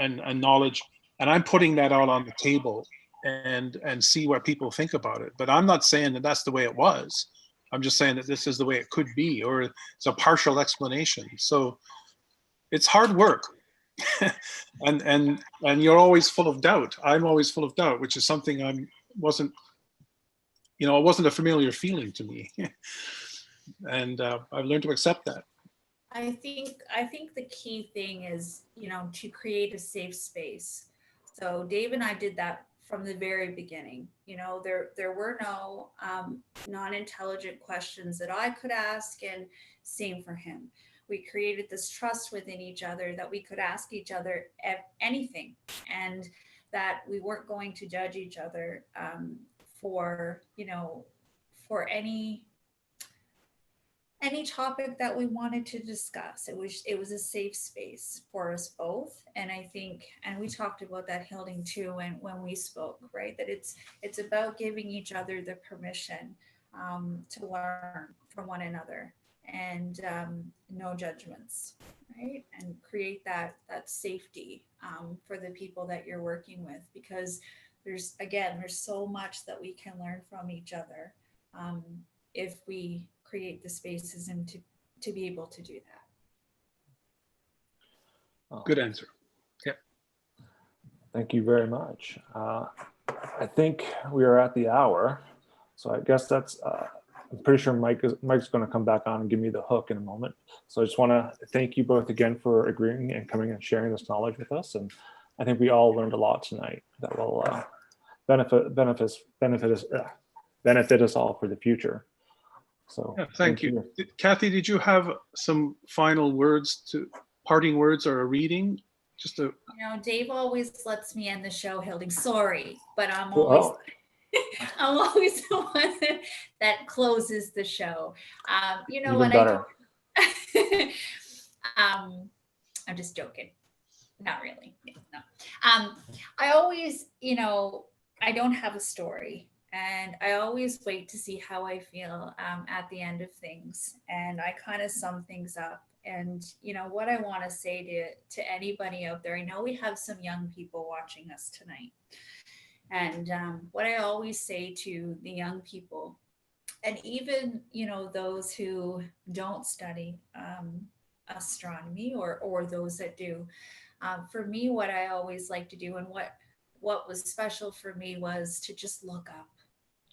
and knowledge, and I'm putting that out on the table and see what people think about it. But I'm not saying that that's the way it was. I'm just saying that this is the way it could be, or it's a partial explanation. So it's hard work. and you're always full of doubt. I'm always full of doubt, which is something it wasn't a familiar feeling to me. And I've learned to accept that. I think the key thing is, to create a safe space. So Dave and I did that from the very beginning. You know, there were no non-intelligent questions that I could ask, and same for him. We created this trust within each other that we could ask each other anything, and that we weren't going to judge each other for, you know, for any topic that we wanted to discuss. It was a safe space for us both. And I think, and we talked about that, Hilding, too, when we spoke, right? That it's about giving each other the permission to learn from one another, and no judgments, right? And create that safety for the people that you're working with, because there's so much that we can learn from each other if we create the spaces and to be able to do that. Good answer. Yeah. Thank you very much. I think we are at the hour, so I guess that's. I'm pretty sure Mike's going to come back on and give me the hook in a moment. So I just want to thank you both again for agreeing and coming and sharing this knowledge with us. And I think we all learned a lot tonight that will benefit us all for the future. So yeah, thank you. Cathy, did you have some final words, parting words, or a reading? Just a. You know, Dave always lets me end the show, Hilding. Sorry, but I'm always. I'm always the one that closes the show. You know, even better. I'm just joking. Not really. No. I always, you know, I don't have a story. And I always wait to see how I feel at the end of things. And I kind of sum things up. And, you know, what I want to say to anybody out there, I know we have some young people watching us tonight. And what I always say to the young people, and even, you know, those who don't study astronomy, or those that do, for me, what I always like to do, and what was special for me, was to just look up.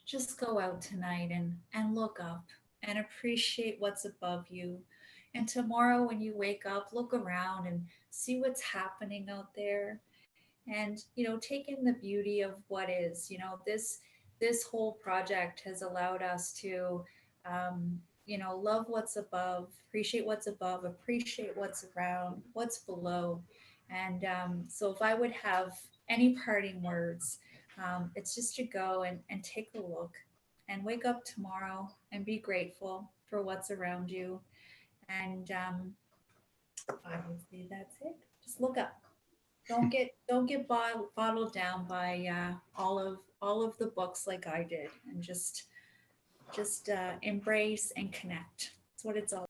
Just go out tonight and look up and appreciate what's above you. And tomorrow when you wake up, look around and see what's happening out there. And, you know, take in the beauty of what is. You know, this whole project has allowed us to, you know, love what's above, appreciate what's around, what's below. And so if I would have any parting words, it's just to go and take a look and wake up tomorrow and be grateful for what's around you. And obviously that's it. Just look up. Don't get bottled down by all of the books like I did, and just embrace and connect. That's what it's all